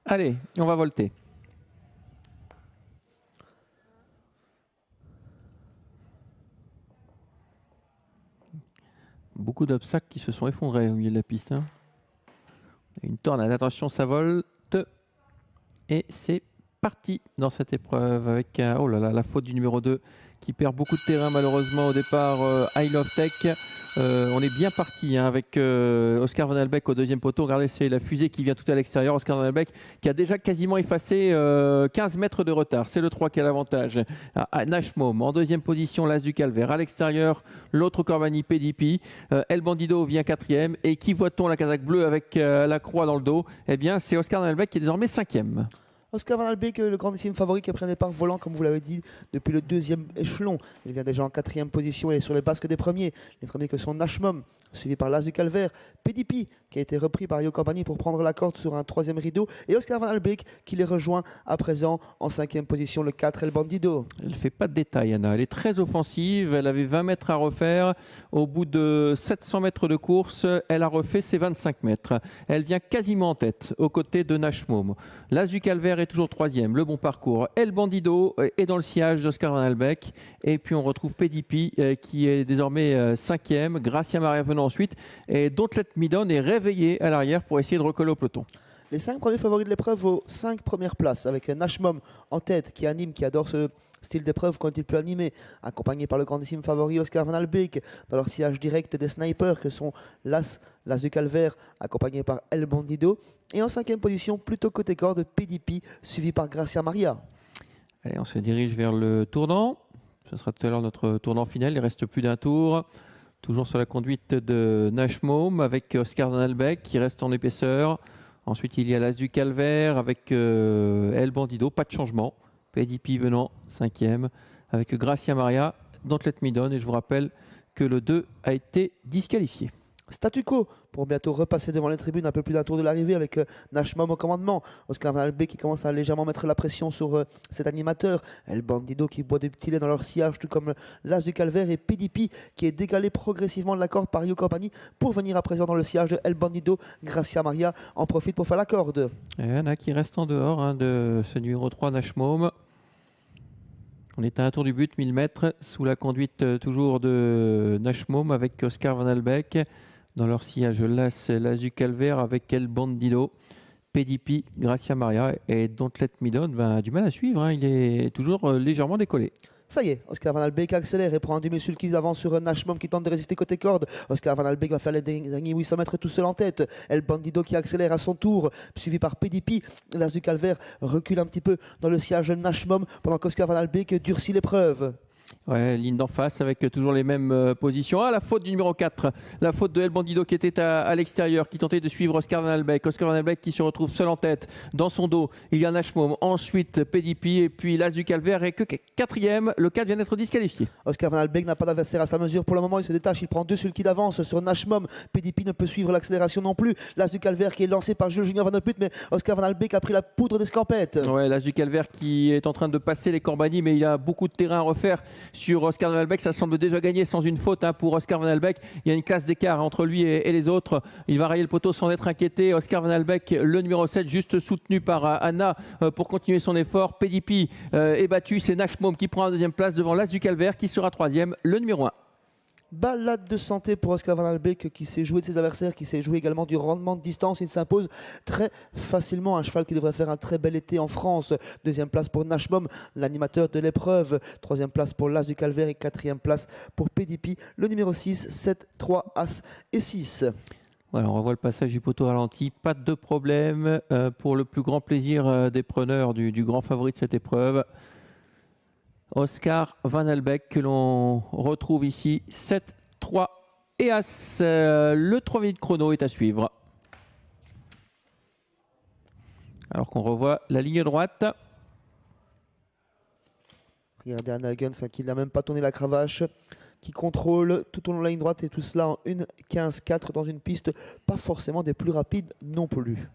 Allez, on va volter. Beaucoup d'obstacles qui se sont effondrés au milieu de la piste. Hein. Une tornade, attention, ça volte. Et c'est parti dans cette épreuve avec oh là là, la faute du numéro 2 qui perd beaucoup de terrain malheureusement au départ. I Love Tech. On est bien parti hein, avec Oscar Van Albek au deuxième poteau. Regardez, c'est la fusée qui vient tout à l'extérieur. Oscar Van Albek qui a déjà quasiment effacé 15 mètres de retard. C'est le 3 qui a l'avantage. Nashmom en deuxième position, l'As du Calvaire. À l'extérieur, l'autre Corbani PDP. El Bandido vient quatrième. Et qui voit-on la casaque bleue avec la croix dans le dos? Eh bien, c'est Oscar Van Albek qui est désormais cinquième. Oscar Van Albek, le grandissime favori qui a pris un départ volant, comme vous l'avez dit, depuis le deuxième échelon. Il vient déjà en quatrième position et sur les basques des premiers. Les premiers que sont Nashmom, suivi par l'As du Calvaire, PDP, qui a été repris par Yo Corbani pour prendre la corde sur un troisième rideau, et Oscar Van Albek qui les rejoint à présent en cinquième position, le 4 El Bandido. Elle ne fait pas de détails, Anna. Elle est très offensive. Elle avait 20 mètres à refaire. Au bout de 700 mètres de course, elle a refait ses 25 mètres. Elle vient quasiment en tête, aux côtés de Nashmom. L'As du Calvaire est toujours troisième, le bon parcours. El Bandido est dans le sillage d'Oscar Van Albek. Et puis on retrouve PDP qui est désormais cinquième. Gracia Maria venant ensuite. Et Don't Let Me Down est réveillé à l'arrière pour essayer de recoller au peloton. Les 5 premiers favoris de l'épreuve aux 5 premières places, avec Nashmom en tête, qui anime, qui adore ce style d'épreuve quand il peut animer, accompagné par le grandissime favori Oscar Van Albek, dans leur sillage direct des snipers que sont l'As du Calvaire, accompagné par El Bandido, et en cinquième position, plutôt côté corde, PDP, suivi par Gracia Maria. Allez, on se dirige vers le tournant. Ce sera tout à l'heure notre tournant final, il reste plus d'un tour. Toujours sur la conduite de Nashmom avec Oscar Van Albek qui reste en épaisseur. Ensuite, il y a l'As du Calvaire avec El Bandido, pas de changement. PDP venant cinquième avec Gracia Maria, Don't Let Me Down. Et je vous rappelle que le 2 a été disqualifié. Statu quo pour bientôt repasser devant les tribunes un peu plus d'un tour de l'arrivée avec Nashmom au commandement. Oscar Van Albek qui commence à légèrement mettre la pression sur cet animateur. El Bandido qui boit des petits laits dans leur sillage, tout comme l'As du Calvaire, et PDP qui est décalé progressivement de la corde par Yo Corbani pour venir à présent dans le sillage de El Bandido. Gracia Maria en profite pour faire la corde. Et il y en a qui restent en dehors hein, de ce numéro 3 Nashmom. On est à un tour du but, 1000 mètres, sous la conduite toujours de Nashmom avec Oscar Van Albek. Dans leur sillage, l'As du Calvaire avec El Bandido, PDP, Gracia Maria et Don't Let Me Down. Du mal à suivre, hein. Il est toujours légèrement décollé. Ça y est, Oscar Van Albek accélère et prend un demi qui avance sur Nashmom qui tente de résister côté corde. Oscar Van Albek va faire les derniers 800 mètres tout seul en tête. El Bandido qui accélère à son tour, suivi par PDP. L'As du Calvaire recule un petit peu dans le sillage de Nashmom pendant qu'Oscar Van Albek durcit l'épreuve. Ouais, ligne d'en face avec toujours les mêmes positions. Ah, la faute du numéro 4, la faute de El Bandido qui était à l'extérieur, qui tentait de suivre Oscar Van Albek. Oscar Van Albek qui se retrouve seul en tête. Dans son dos, il y a Nashmom, ensuite PDP et puis l'As du Calvaire est que quatrième. Le 4 vient d'être disqualifié. Oscar Van Albek n'a pas d'adversaire à sa mesure pour le moment. Il se détache, il prend 2 sulky d'avance sur Nashmom. PDP ne peut suivre l'accélération non plus. L'As du Calvaire qui est lancé par Jules Junior Van Oput, mais Oscar Van Albek a pris la poudre d'escampette. Ouais, l'As du Calvaire qui est en train de passer les Corbani, mais il y a beaucoup de terrain à refaire sur Oscar Van Albek. Ça semble déjà gagné sans une faute hein, pour Oscar Van Albek. Il y a une classe d'écart entre lui et les autres. Il va rayer le poteau sans être inquiété. Oscar Van Albek, le numéro 7, juste soutenu par Anna pour continuer son effort. PDP est battu. C'est Nashmom qui prend la deuxième place devant l'As du Calvaire qui sera troisième, le numéro 1. Balade de santé pour Oscar Van Albek qui sait jouer de ses adversaires, qui sait jouer également du rendement de distance. Il s'impose très facilement. Un cheval qui devrait faire un très bel été en France. Deuxième place pour Nashmom, l'animateur de l'épreuve. Troisième place pour l'As du Calvaire et quatrième place pour PDP, le numéro 6, 7, 3, As et 6. Voilà, on revoit le passage du poteau ralenti. Pas de problème pour le plus grand plaisir des preneurs du grand favori de cette épreuve. Oscar Van Albek que l'on retrouve ici, 7, 3 et As. Le 3 minutes chrono est à suivre. Alors qu'on revoit la ligne droite. Regardez Anna Huggins qui n'a même pas tourné la cravache, qui contrôle tout au long de la ligne droite et tout cela en 1,15,4 dans une piste pas forcément des plus rapides non plus.